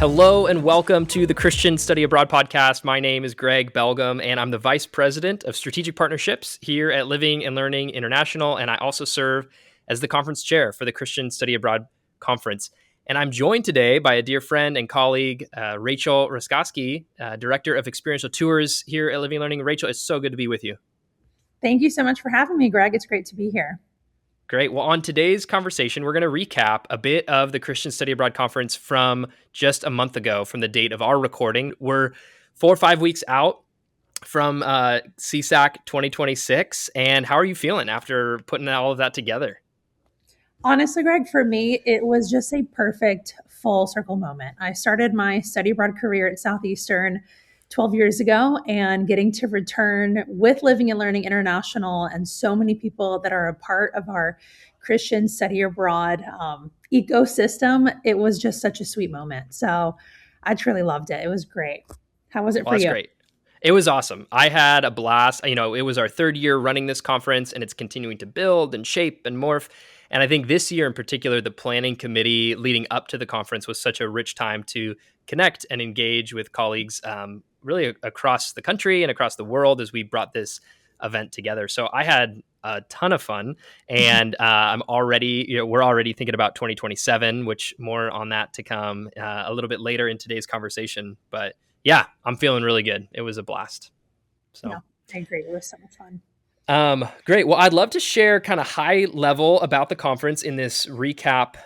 Hello and welcome to the Christian Study Abroad podcast. My name is Greg Belgum, and I'm the Vice President of Strategic Partnerships here at Living and Learning International, and I also serve as the Conference Chair for the Christian Study Abroad Conference. And I'm joined today by a dear friend and colleague, Rachel Raskoski, Director of Experiential Tours here at Living and Learning. Rachel, it's so good to be with you. Thank you so much for having me, Greg. It's great to be here. Great. Well, on today's conversation, we're going to recap a bit of the Christian Study Abroad Conference from just a month ago, from the date of our recording. We're 4 or 5 weeks out from CSAC 2026. And how are you feeling after putting all of that together? Honestly, Greg, for me, it was just a perfect full circle moment. I started my study abroad career at Southeastern 12 years ago, and getting to return with Living and Learning International and so many people that are a part of our Christian study abroad ecosystem, it was just such a sweet moment. So I truly loved it. It was great. How was it for That's you? great. It was awesome. I had a blast. It was our third year running this conference, and it's continuing to build and shape and morph. And I think this year in particular, the planning committee leading up to the conference was such a rich time to connect and engage with colleagues really across the country and across the world as we brought this event together. So I had a ton of fun, and we're already thinking about 2027, which more on that to come a little bit later in today's conversation. But yeah, I'm feeling really good. It was a blast. So Yeah, I agree. It was so much fun. Great. Well, I'd love to share kind of high level about the conference in this recap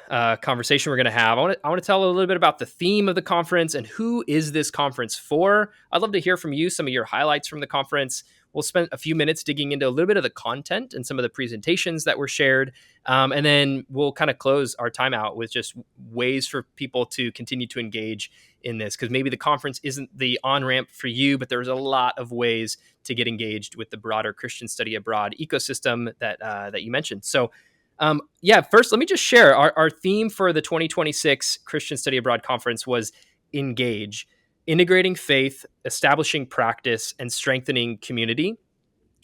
conversation we're going to have. I want to tell a little bit about the theme of the conference and who is this conference for. I'd love to hear from you some of your highlights from the conference. We'll spend a few minutes digging into a little bit of the content and some of the presentations that were shared. And then we'll kind of close our time out with just ways for people to continue to engage in this, because maybe the conference isn't the on-ramp for you, but there's a lot of ways to get engaged with the broader Christian study abroad ecosystem that you mentioned. So first, let me just share our theme for the 2026 Christian Study Abroad Conference was engage, integrating faith, establishing practice, and strengthening community.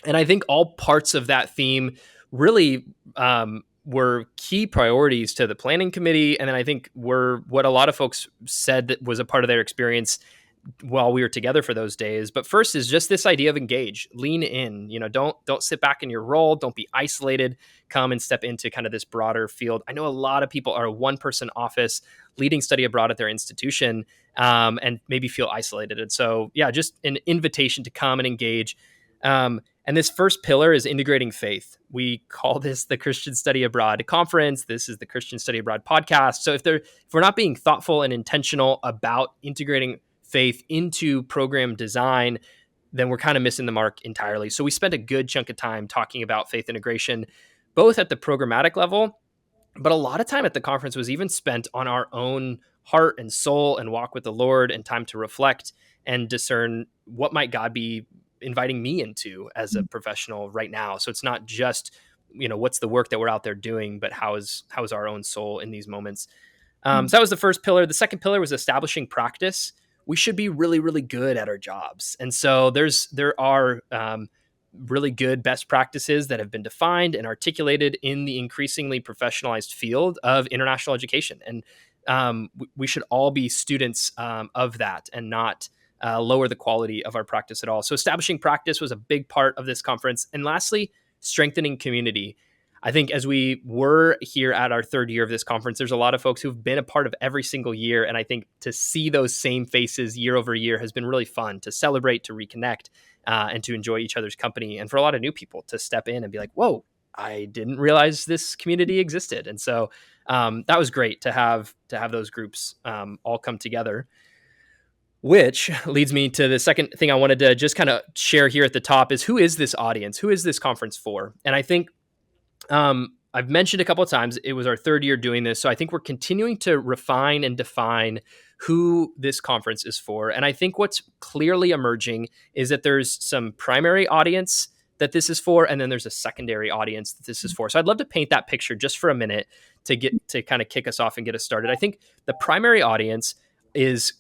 And I think all parts of that theme really were key priorities to the planning committee. And then I think were what a lot of folks said that was a part of their experience while we were together for those days. But first is just this idea of engage, lean in, don't sit back in your role. Don't be isolated, come and step into kind of this broader field. I know a lot of people are a one-person office leading study abroad at their institution and maybe feel isolated. And so, yeah, just an invitation to come and engage. And this first pillar is integrating faith. We call this the Christian Study Abroad Conference. This is the Christian Study Abroad podcast. So if we're not being thoughtful and intentional about integrating faith into program design, then we're kind of missing the mark entirely. So we spent a good chunk of time talking about faith integration, both at the programmatic level, but a lot of time at the conference was even spent on our own heart and soul and walk with the Lord and time to reflect and discern what might God be inviting me into as a professional right now. So it's not just, what's the work that we're out there doing, but how is our own soul in these moments. So that was the first pillar. The second pillar was establishing practice. We should be really, really good at our jobs. And so there are really good best practices that have been defined and articulated in the increasingly professionalized field of international education. And we should all be students of that and not lower the quality of our practice at all. So establishing practice was a big part of this conference. And lastly, strengthening community. I think as we were here at our third year of this conference, there's a lot of folks who've been a part of every single year. And I think to see those same faces year over year has been really fun to celebrate, to reconnect, and to enjoy each other's company. And for a lot of new people to step in and be like, whoa, I didn't realize this community existed. And so that was great to have those groups all come together. Which leads me to the second thing I wanted to just kind of share here at the top is, who is this audience? Who is this conference for? And I think I've mentioned a couple of times, it was our third year doing this. So I think we're continuing to refine and define who this conference is for. And I think what's clearly emerging is that there's some primary audience that this is for, and then there's a secondary audience that this is for. So I'd love to paint that picture just for a minute to kind of kick us off and get us started. I think the primary audience is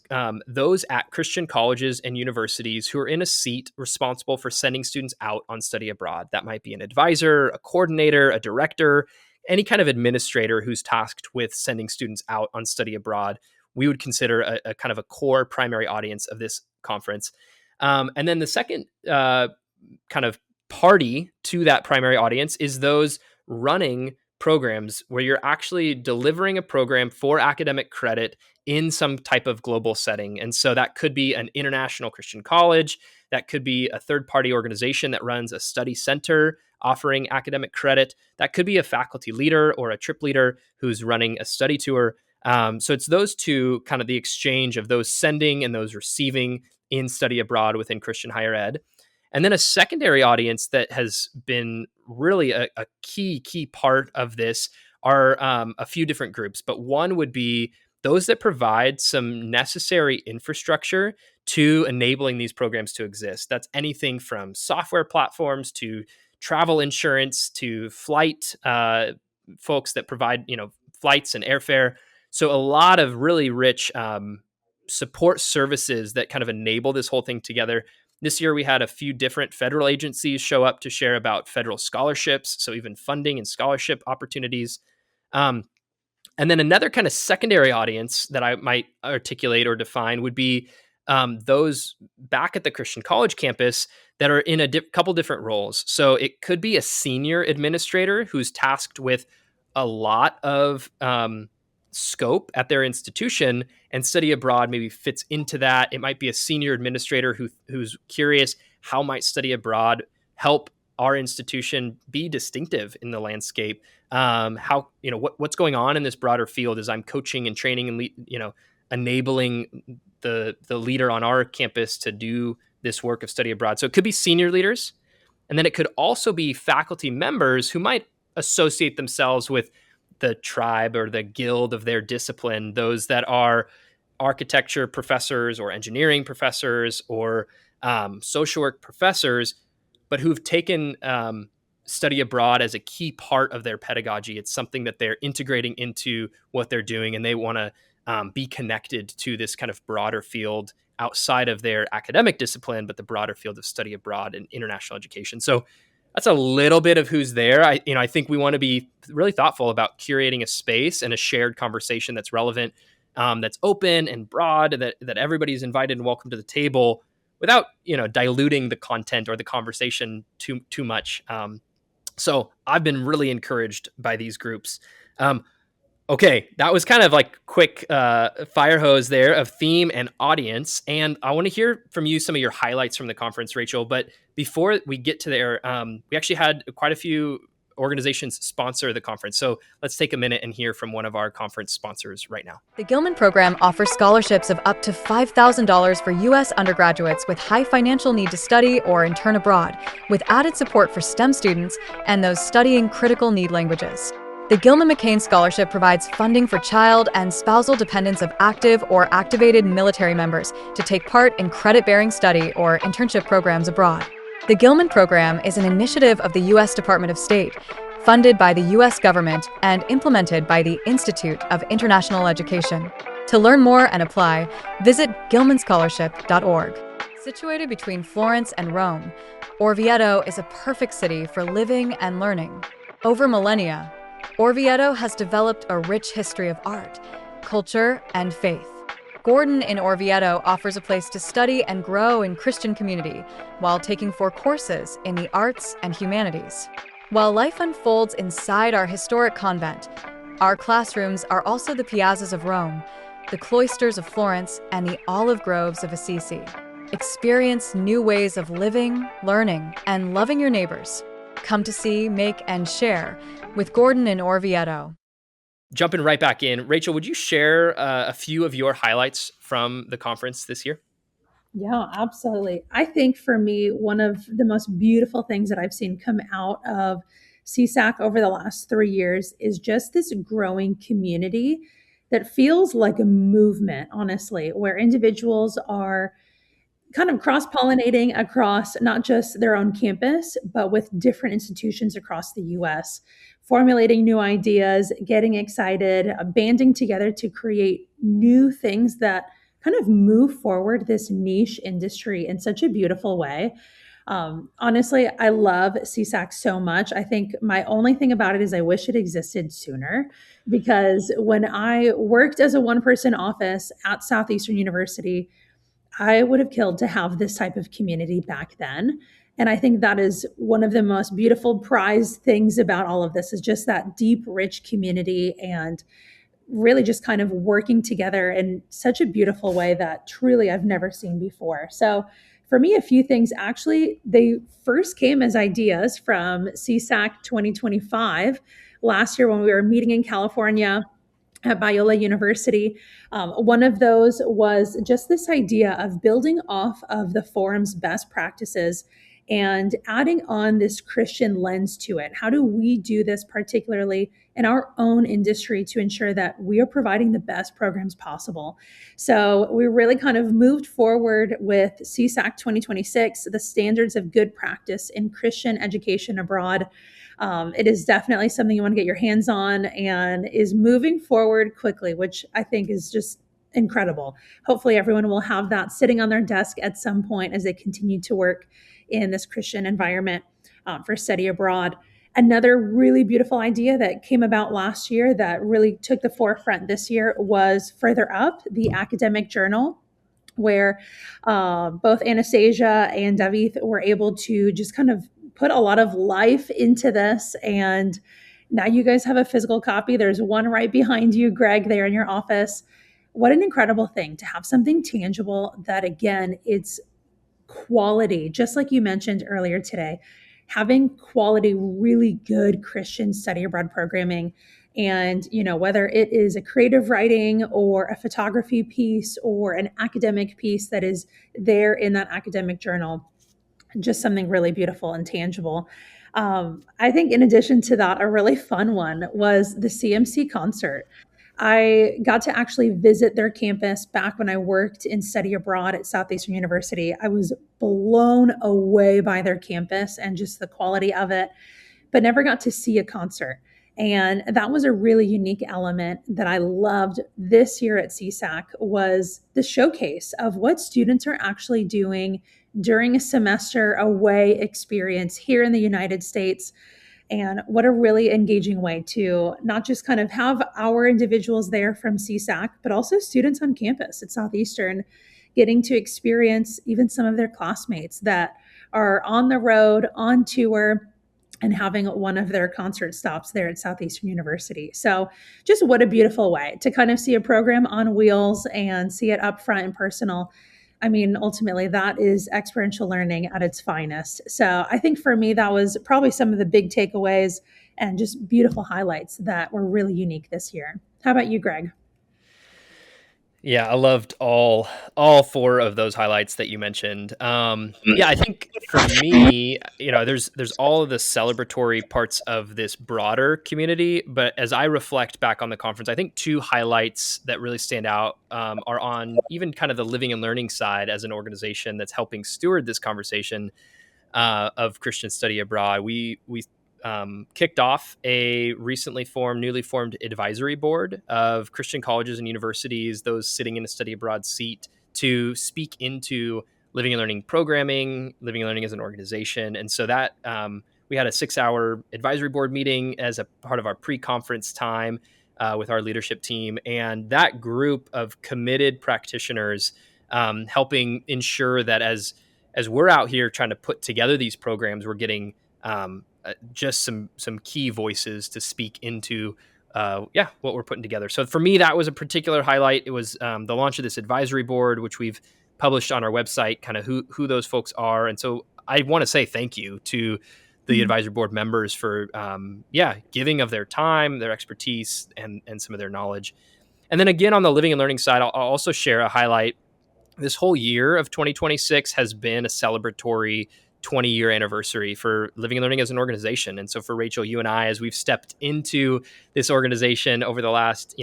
those at Christian colleges and universities who are in a seat responsible for sending students out on study abroad. That might be an advisor, a coordinator, a director, any kind of administrator who's tasked with sending students out on study abroad we would consider a kind of a core primary audience of this conference. And then the second kind of party to that primary audience is those running programs where you're actually delivering a program for academic credit in some type of global setting. And so that could be an international Christian college, that could be a third party organization that runs a study center offering academic credit, that could be a faculty leader or a trip leader who's running a study tour. So it's those two, kind of the exchange of those sending and those receiving in study abroad within Christian higher ed. And then a secondary audience that has been really a key part of this are a few different groups, but one would be those that provide some necessary infrastructure to enabling these programs to exist. That's anything from software platforms to travel insurance to flight folks that provide, flights and airfare. So a lot of really rich support services that kind of enable this whole thing together. This year, we had a few different federal agencies show up to share about federal scholarships, so even funding and scholarship opportunities. And then another kind of secondary audience that I might articulate or define would be those back at the Christian college campus that are in a couple different roles. So it could be a senior administrator who's tasked with a lot of scope at their institution, and study abroad maybe fits into that. It might be a senior administrator who's curious, how might study abroad help our institution be distinctive in the landscape? What's going on in this broader field as I'm coaching and training and enabling the leader on our campus to do this work of study abroad. So it could be senior leaders, and then it could also be faculty members who might associate themselves with the tribe or the guild of their discipline, those that are architecture professors or engineering professors or social work professors, but who've taken study abroad as a key part of their pedagogy. It's something that they're integrating into what they're doing, and they want to be connected to this kind of broader field outside of their academic discipline, but the broader field of study abroad and international education. So that's a little bit of who's there. I think we want to be really thoughtful about curating a space and a shared conversation that's relevant, that's open and broad, that everybody's invited and welcome to the table, without diluting the content or the conversation too much. So I've been really encouraged by these groups. Okay, that was kind of like quick fire hose there of theme and audience. And I want to hear from you some of your highlights from the conference, Rachel. But before we get to there, we actually had quite a few organizations sponsor the conference. So let's take a minute and hear from one of our conference sponsors right now. The Gilman program offers scholarships of up to $5,000 for U.S. undergraduates with high financial need to study or intern abroad, with added support for STEM students and those studying critical need languages. The Gilman McCain Scholarship provides funding for child and spousal dependents of active or activated military members to take part in credit-bearing study or internship programs abroad. The Gilman program is an initiative of the U.S. Department of State, funded by the U.S. government and implemented by the Institute of International Education. To learn more and apply, visit gilmanscholarship.org. Situated between Florence and Rome, Orvieto is a perfect city for living and learning. Over millennia, Orvieto has developed a rich history of art, culture, and faith. Gordon in Orvieto offers a place to study and grow in Christian community while taking 4 courses in the arts and humanities. While life unfolds inside our historic convent, our classrooms are also the piazzas of Rome, the cloisters of Florence, and the olive groves of Assisi. Experience new ways of living, learning, and loving your neighbors. Come to see, make, and share with Gordon in Orvieto. Jumping right back in, Rachel, would you share a few of your highlights from the conference this year? Yeah, absolutely. I think for me, one of the most beautiful things that I've seen come out of CSAC over the last 3 years is just this growing community that feels like a movement, honestly, where individuals are kind of cross-pollinating across not just their own campus, but with different institutions across the US, formulating new ideas, getting excited, banding together to create new things that kind of move forward this niche industry in such a beautiful way. Honestly, I love CSAC so much. I think my only thing about it is I wish it existed sooner, because when I worked as a one person office at Southeastern University, I would have killed to have this type of community back then. And I think that is one of the most beautiful prized things about all of this, is just that deep, rich community, and really just kind of working together in such a beautiful way that truly I've never seen before. So for me, a few things actually, they first came as ideas from CSAC 2025 last year when we were meeting in California at Biola University. One of those was just this idea of building off of the forum's best practices and adding on this Christian lens to it. How do we do this, particularly in our own industry, to ensure that we are providing the best programs possible? So we really kind of moved forward with CSAC 2026, the standards of good practice in Christian education abroad. It is definitely something you want to get your hands on, and is moving forward quickly, which I think is just incredible. Hopefully, everyone will have that sitting on their desk at some point as they continue to work in this Christian environment for study abroad. Another really beautiful idea that came about last year that really took the forefront this year was further up the academic journal, where both Anastasia and David were able to just kind of put a lot of life into this. And now you guys have a physical copy. There's one right behind you, Greg, there in your office. What an incredible thing to have something tangible that, again, it's quality, just like you mentioned earlier today, having quality, really good Christian study abroad programming. And, whether it is a creative writing or a photography piece or an academic piece that is there in that academic journal, just something really beautiful and tangible. I think, in addition to that, a really fun one was the CMC concert. I got to actually visit their campus back when I worked in study abroad at Southeastern University. I was blown away by their campus and just the quality of it, but never got to see a concert. And that was a really unique element that I loved this year at CSAC, was the showcase of what students are actually doing during a semester away experience here in the United States. And what a really engaging way to not just kind of have our individuals there from CSAC, but also students on campus at Southeastern getting to experience even some of their classmates that are on the road, on tour, and having one of their concert stops there at Southeastern University. So just what a beautiful way to kind of see a program on wheels and see it up front and personal. I mean, ultimately, that is experiential learning at its finest. So I think for me, that was probably some of the big takeaways and just beautiful highlights that were really unique this year. How about you, Greg? Yeah, I loved all four of those highlights that you mentioned. Yeah, I think for me, there's all of the celebratory parts of this broader community, but as I reflect back on the conference, I think two highlights that really stand out are on even kind of the living and learning side as an organization that's helping steward this conversation of Christian study abroad. We kicked off a newly formed advisory board of Christian colleges and universities, those sitting in a study abroad seat, to speak into living and learning programming, living and learning as an organization. And so that we had a 6-hour advisory board meeting as a part of our pre-conference time with our leadership team. And that group of committed practitioners helping ensure that as we're out here trying to put together these programs, we're getting just some key voices to speak into what we're putting together. So for me, that was a particular highlight. It was the launch of this advisory board, which we've published on our website, kind of who those folks are. And so I want to say thank you to the advisory board members for giving of their time, their expertise, and some of their knowledge. And then again, on the living and learning side, I'll also share a highlight. This whole year of 2026 has been a celebratory 20-year anniversary for living and learning as an organization. And so for Rachel, you and I, as we've stepped into this organization over the last,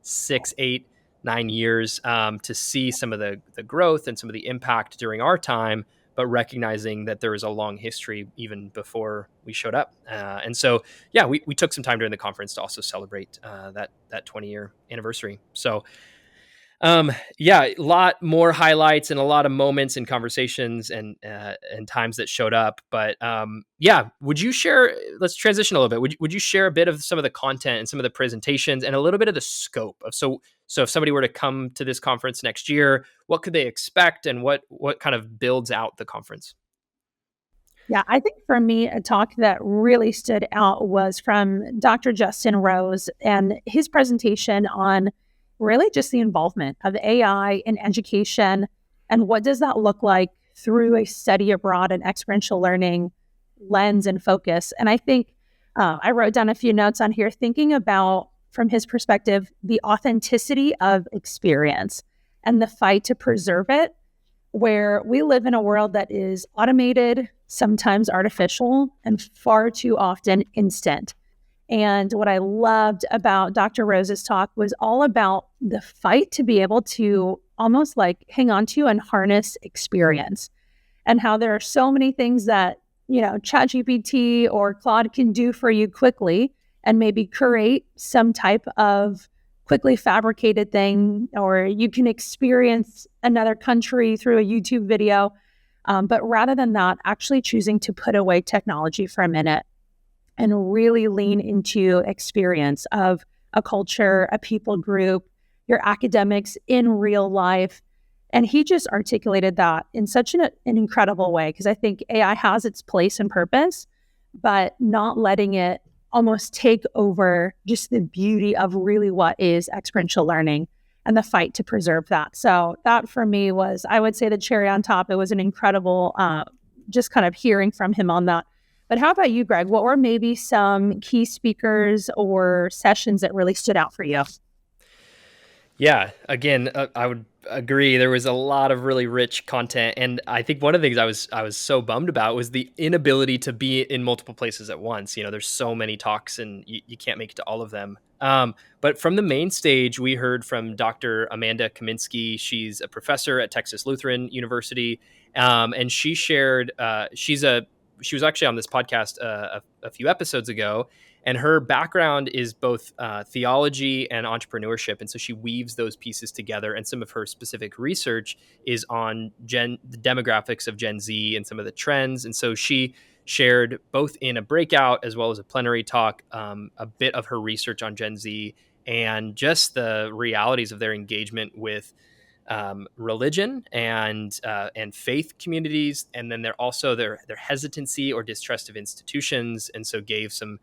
6, 8, 9 years, to see some of the growth and some of the impact during our time, but recognizing that there was a long history even before we showed up. And so, we took some time during the conference to also celebrate that 20-year anniversary. So Yeah, a lot more highlights and a lot of moments and conversations and times that showed up. But yeah, would you share? Let's transition a little bit. Would you share a bit of some of the content and some of the presentations and a little bit of the scope of so if somebody were to come to this conference next year, what could they expect and what kind of builds out the conference? Yeah, I think for me, a talk that really stood out was from Dr. Justin Rose and his presentation on really just the involvement of AI in education and what does that look like through a study abroad and experiential learning lens and focus. And I think I wrote down a few notes on here thinking about, from his perspective, the authenticity of experience and the fight to preserve it, where we live in a world that is automated, sometimes artificial, and far too often instant. And what I loved about Dr. Rose's talk was all about the fight to be able to almost like hang on to and harness experience, and how there are so many things that, ChatGPT or Claude can do for you quickly and maybe create some type of quickly fabricated thing, or you can experience another country through a YouTube video. But rather than that, actually choosing to put away technology for a minute and really lean into experience of a culture, a people group, your academics in real life. And he just articulated that in such an incredible way, because I think AI has its place and purpose, but not letting it almost take over just the beauty of really what is experiential learning and the fight to preserve that. So that for me was, I would say, the cherry on top. It was an incredible, just kind of hearing from him on that. But how about you, Greg? What were maybe some key speakers or sessions that really stood out for you? Yeah, again, I would agree. There was a lot of really rich content, and I think one of the things I was so bummed about was the inability to be in multiple places at once. There's so many talks, and you can't make it to all of them. But from the main stage, we heard from Dr. Amanda Kaminsky. She's a professor at Texas Lutheran University, and she shared. She was actually on this podcast a few episodes ago, and her background is both theology and entrepreneurship. And so she weaves those pieces together. And some of her specific research is on the demographics of Gen Z and some of the trends. And so she shared both in a breakout as well as a plenary talk, a bit of her research on Gen Z and just the realities of their engagement with religion and faith communities, and then their hesitancy or distrust of institutions, and so gave some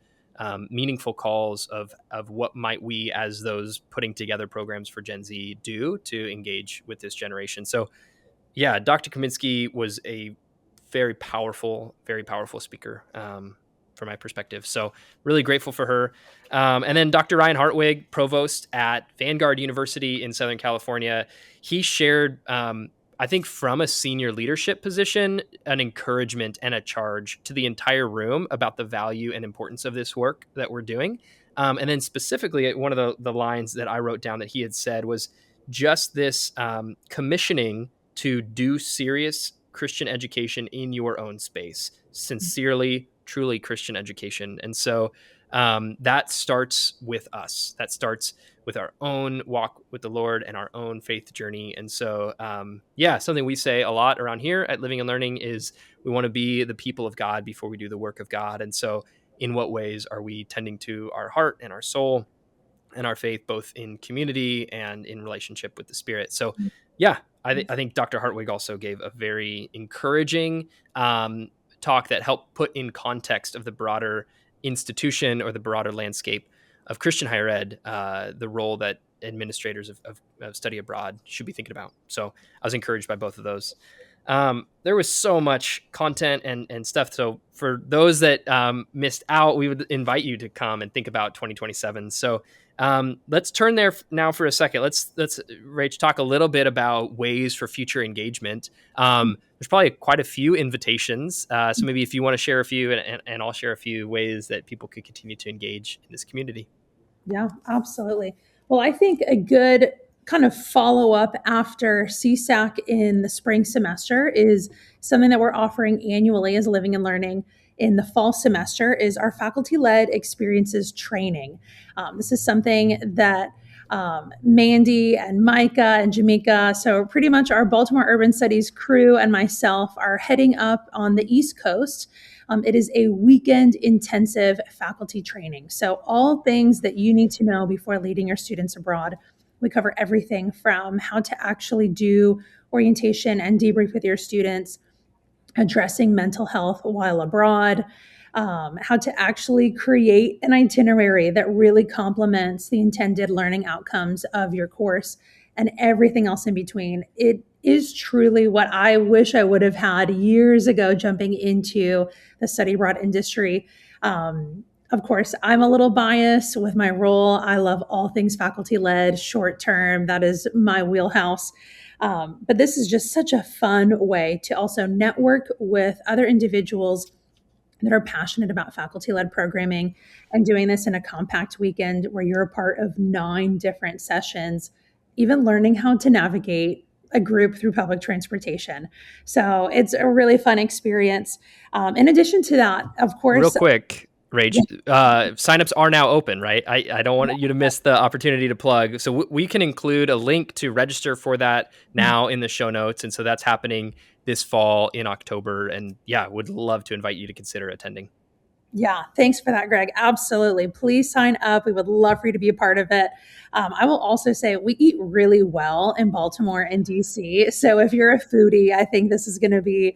meaningful calls of what might we, as those putting together programs for Gen Z, do to engage with this generation. So, yeah, Dr. Kaminsky was a very powerful speaker from my perspective. So, really grateful for her. And then Dr. Ryan Hartwig, provost at Vanguard University in Southern California, he shared, I think from a senior leadership position, an encouragement and a charge to the entire room about the value and importance of this work that we're doing. And then specifically, one of the lines that I wrote down that he had said was just this commissioning to do serious Christian education in your own space. Sincerely, truly Christian education. And so that starts with us. That starts with our own walk with the Lord and our own faith journey. And so, something we say a lot around here at Living and Learning is we want to be the people of God before we do the work of God. And so in what ways are we tending to our heart and our soul and our faith, both in community and in relationship with the Spirit? So, yeah, I think Dr. Hartwig also gave a very encouraging talk that helped put in context of the broader institution or the broader landscape of Christian higher ed, the role that administrators of study abroad should be thinking about. So I was encouraged by both of those. There was so much content and stuff. So for those that missed out, we would invite you to come and think about 2027. So let's turn there now for a second. Let's Rach, talk a little bit about ways for future engagement. There's probably quite a few invitations. So maybe if you want to share a few and I'll share a few ways that people could continue to engage in this community. Yeah, absolutely. Well, I think a good kind of follow up after CSAC in the spring semester is something that we're offering annually as Living and Learning in the fall semester is our faculty-led experiences training. This is something that Mandy and Micah and Jamaica. So pretty much our Baltimore Urban Studies crew and myself are heading up on the East Coast. It is a weekend intensive faculty training. So all things that you need to know before leading your students abroad. We cover everything from how to actually do orientation and debrief with your students, addressing mental health while abroad, how to actually create an itinerary that really complements the intended learning outcomes of your course, and everything else in between. It is truly what I wish I would have had years ago jumping into the study abroad industry. Of course, I'm a little biased with my role. I love all things faculty led, short term. That is my wheelhouse. But this is just such a fun way to also network with other individuals that are passionate about faculty-led programming, and doing this in a compact weekend where you're a part of 9 different sessions, even learning how to navigate a group through public transportation. So it's a really fun experience. In addition to that, of Real course, quick, Rach, signups are now open, right? I don't want you to miss the opportunity to plug. So we can include a link to register for that now in the show notes. And so that's happening this fall in October. And yeah, would love to invite you to consider attending. Yeah, thanks for that, Greg. Absolutely. Please sign up. We would love for you to be a part of it. I will also say we eat really well in Baltimore and DC. So if you're a foodie, I think this is going to be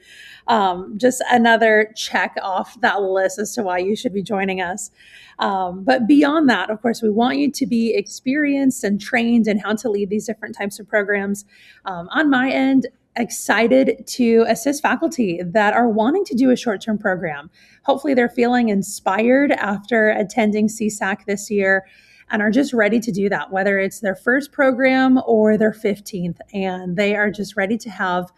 just another check off that list as to why you should be joining us. But beyond that, of course, we want you to be experienced and trained in how to lead these different types of programs. On my end, excited to assist faculty that are wanting to do a short-term program. Hopefully they're feeling inspired after attending CSAC this year and are just ready to do that, whether it's their first program or their 15th, and they are just ready to have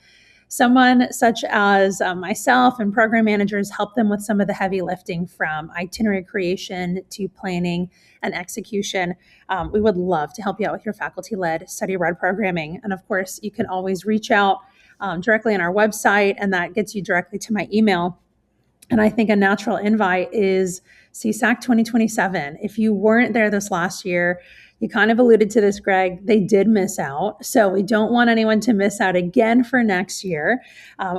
someone such as myself and program managers help them with some of the heavy lifting, from itinerary creation to planning and execution. We would love to help you out with your faculty-led study abroad programming. And of course, you can always reach out directly on our website, and that gets you directly to my email. And I think a natural invite is CSAC 2027. If you weren't there this last year, you kind of alluded to this, Greg, they did miss out. So we don't want anyone to miss out again for next year.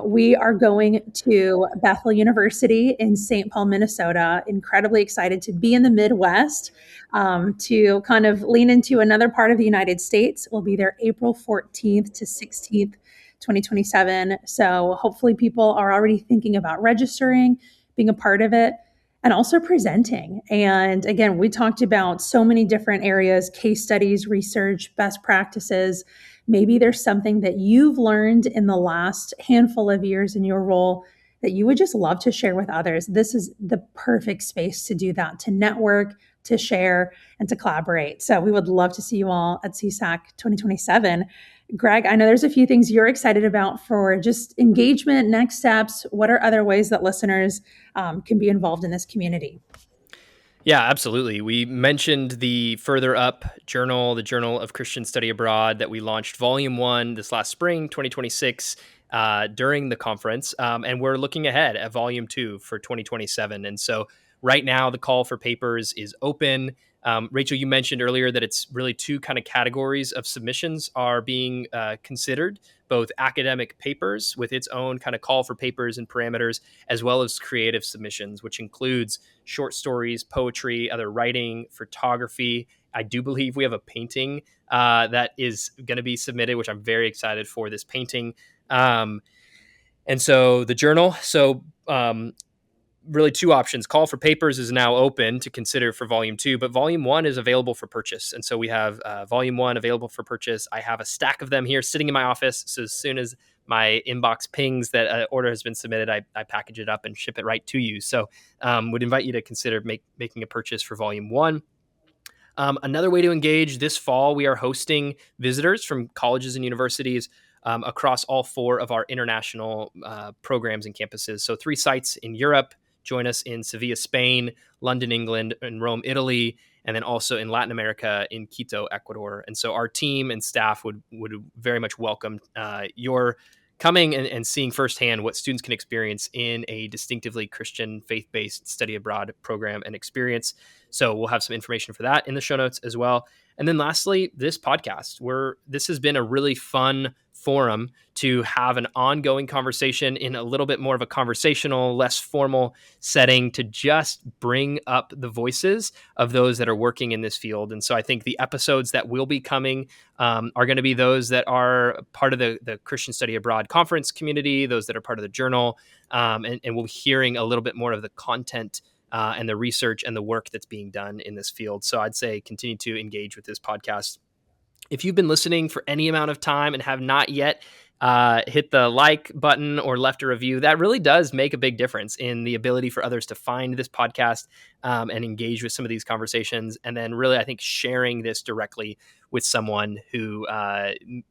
We are going to Bethel University in St. Paul, Minnesota. Incredibly excited to be in the Midwest, to kind of lean into another part of the United States. We'll be there April 14th to 16th. 2027. So hopefully people are already thinking about registering, being a part of it, and also presenting. And again, we talked about so many different areas: case studies, research, best practices. Maybe there's something that you've learned in the last handful of years in your role that you would just love to share with others. This is the perfect space to do that, to network, to share, and to collaborate. So we would love to see you all at CSAC 2027. Greg, I know there's a few things you're excited about for just engagement, next steps. What are other ways that listeners can be involved in this community? Yeah, absolutely. We mentioned the Further Up journal, the Journal of Christian Study Abroad, that we launched Volume 1 this last spring, 2026, during the conference. And we're looking ahead at Volume 2 for 2027. And so right now, the call for papers is open. Rachel, you mentioned earlier that it's really 2 kind of categories of submissions are being considered: both academic papers with its own kind of call for papers and parameters, as well as creative submissions, which includes short stories, poetry, other writing, photography. I do believe we have a painting that is going to be submitted, which I'm very excited for, this painting. And so the journal, really 2 options. Call for papers is now open to consider for Volume 2, but Volume 1 is available for purchase. And so we have Volume 1 available for purchase. I have a stack of them here sitting in my office. So as soon as my inbox pings that an order has been submitted, I package it up and ship it right to you. So would invite you to consider making a purchase for Volume 1. Another way to engage: this fall, we are hosting visitors from colleges and universities across all 4 of our international programs and campuses. So 3 sites in Europe. Join us in Sevilla, Spain, London, England, and Rome, Italy, and then also in Latin America in Quito, Ecuador. And so our team and staff would very much welcome your coming and seeing firsthand what students can experience in a distinctively Christian, faith-based study abroad program and experience. So we'll have some information for that in the show notes as well. And then lastly, this podcast, where this has been a really fun forum to have an ongoing conversation in a little bit more of a conversational, less formal setting, to just bring up the voices of those that are working in this field. And so I think the episodes that will be coming are going to be those that are part of the Christian Study Abroad conference community, those that are part of the journal, and we'll be hearing a little bit more of the content and the research and the work that's being done in this field. So I'd say continue to engage with this podcast. If you've been listening for any amount of time and have not yet hit the like button or left a review, that really does make a big difference in the ability for others to find this podcast and engage with some of these conversations. And then really, I think sharing this directly with someone who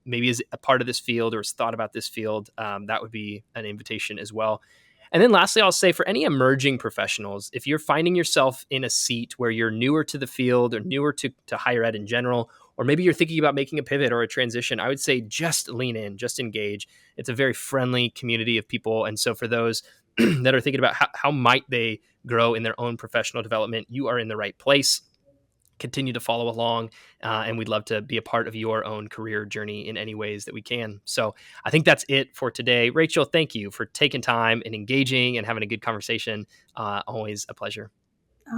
maybe is a part of this field or has thought about this field, that would be an invitation as well. And then lastly, I'll say for any emerging professionals, if you're finding yourself in a seat where you're newer to the field or newer to higher ed in general, or maybe you're thinking about making a pivot or a transition, I would say just lean in, just engage. It's a very friendly community of people. And so for those that are thinking about how might they grow in their own professional development, you are in the right place. Continue to follow along, and we'd love to be a part of your own career journey in any ways that we can. So I think that's it for today. Rachel, thank you for taking time and engaging and having a good conversation. Always a pleasure.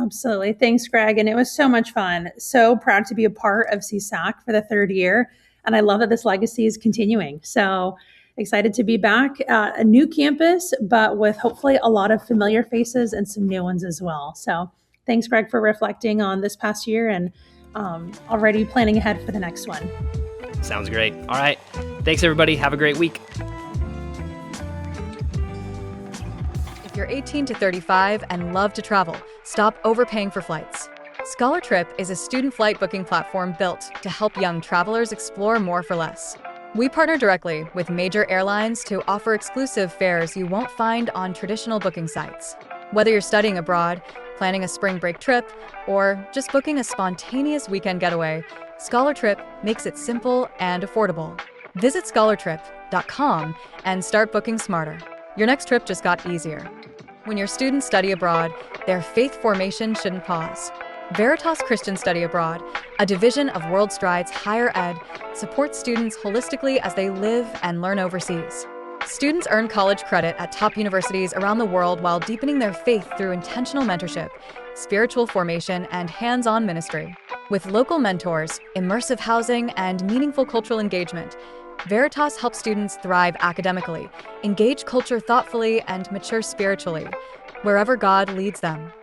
Absolutely. Thanks, Greg. And it was so much fun. So proud to be a part of CSAC for the third year. And I love that this legacy is continuing. So excited to be back at a new campus, but with hopefully a lot of familiar faces and some new ones as well. So thanks, Greg, for reflecting on this past year and already planning ahead for the next one. Sounds great. All right. Thanks, everybody. Have a great week. If you're 18 to 35 and love to travel, stop overpaying for flights. ScholarTrip is a student flight booking platform built to help young travelers explore more for less. We partner directly with major airlines to offer exclusive fares you won't find on traditional booking sites. Whether you're studying abroad, planning a spring break trip, or just booking a spontaneous weekend getaway, ScholarTrip makes it simple and affordable. Visit scholartrip.com and start booking smarter. Your next trip just got easier. When your students study abroad, their faith formation shouldn't pause. Veritas Christian Study Abroad, a division of World Strides Higher Ed, supports students holistically as they live and learn overseas. Students earn college credit at top universities around the world while deepening their faith through intentional mentorship, spiritual formation, and hands-on ministry. With local mentors, immersive housing, and meaningful cultural engagement, Veritas helps students thrive academically, engage culture thoughtfully, and mature spiritually, wherever God leads them.